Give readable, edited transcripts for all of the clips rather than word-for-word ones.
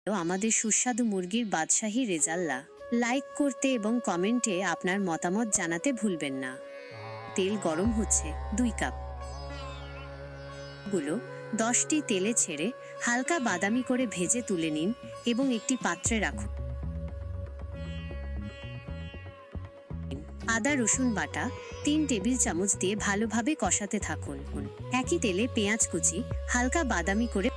আমাদের সুস্বাদু মুরগির বাদশাহী রেজাল্লা। লাইক করতে এবং কমেন্টে আপনার মতামত জানাতে ভুলবেন না। তেল গরম হচ্ছে 2 কাপ গুলো 10টি তেলে ছেড়ে হালকা বাদামি করে ভেজে তুলে নিন এবং একটি পাত্রে রাখুন। আদা রসুন বাটা 3 টেবিল চামচ দিয়ে ভালোভাবে কষাতে থাকুন। একই তেলে পেঁয়াজ কুচি হালকা বাদামি করে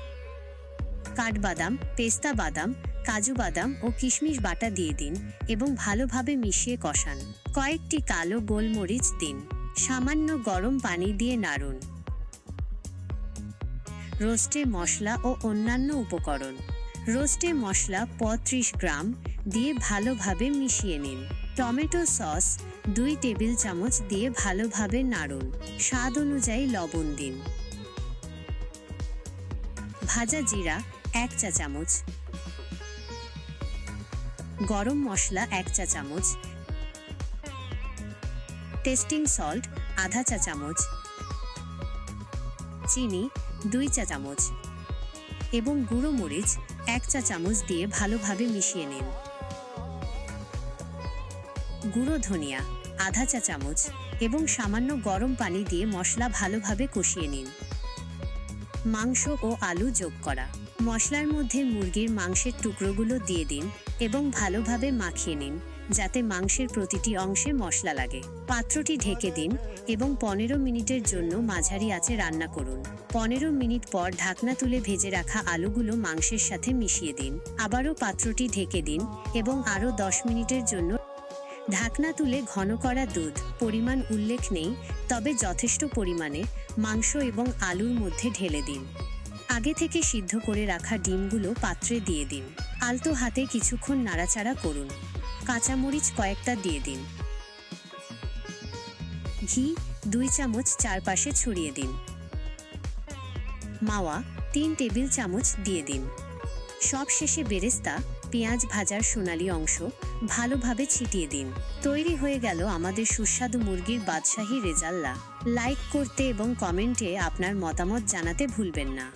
কাঠবাদাম, পেস্তা বাদাম, কাজু বাদাম ও কিশমিশ বাটা দিয়ে দিন এবং ভালোভাবে মিশিয়ে কষান। কয়েকটি কালো গোলমরিচ দিন। সামান্য গরম পানি দিয়ে নাড়ুন। রোস্টে মশলা ও অন্যান্য উপকরণ। রোস্টে মশলা 35 গ্রাম দিয়ে ভালোভাবে মিশিয়ে নিন। টমেটো সস 2 টেবিল চামচ দিয়ে ভালোভাবে নাড়ুন। স্বাদ অনুযায়ী লবণ দিন। ভাজা জিরা 1 চা চামচ, গরম মশলা 1 চা চামচ, টেস্টিং সল্ট আধা চা চামচ, চিনি 2 চা চামচ এবং গুঁড়ো মরিচ 1 চা চামচ দিয়ে ভালোভাবে মিশিয়ে নিন। গুঁড়ো ধনিয়া আধা চা চামচ এবং সামান্য গরম পানি দিয়ে মশলা ভালোভাবে কষিয়ে নিন। মাংস ও আলু যোগ করা। মশলার মধ্যে মুরগির মাংসের টুকরোগুলো দিয়ে দিন এবং ভালোভাবে মাখিয়ে নিন যাতে মাংসের প্রতিটি অংশে মশলা লাগে। পাত্রটি ঢেকে দিন এবং 15 মিনিটের জন্য মাঝারি আঁচে রান্না করুন। 15 মিনিট পর ঢাকনা তুলে ভেজে রাখা আলুগুলো মাংসের সাথে মিশিয়ে দিন। আবারও পাত্রটি ঢেকে দিন এবং আরও 10 মিনিটের জন্য ঢাকনা তুলে ঘন করা দুধ পরিমাণ উল্লেখ নেই, তবে যথেষ্ট পরিমাণে মাংস এবং আলুর মধ্যে ঢেলে দিন। আগে থেকে সিদ্ধ করে রাখা ডিমগুলো পাত্রে দিয়ে দিন। আলতো হাতে কিছুক্ষণ নাড়াচাড়া করুন। কাঁচামরিচ কয়েকটা দিয়ে দিন। ঘি 2 চামচ চারপাশে ছড়িয়ে দিন। মাওয়া 3 টেবিল চামচ দিয়ে দিন। সব শেষে বেরেস্তা পেঁয়াজ ভাজার সোনালি অংশ ভালোভাবে ছিটিয়ে দিন। তৈরি হয়ে গেল আমাদের সুস্বাদু মুরগির বাদশাহী রেজাল্লা। লাইক করতে এবং কমেন্টে আপনার মতামত জানাতে ভুলবেন না।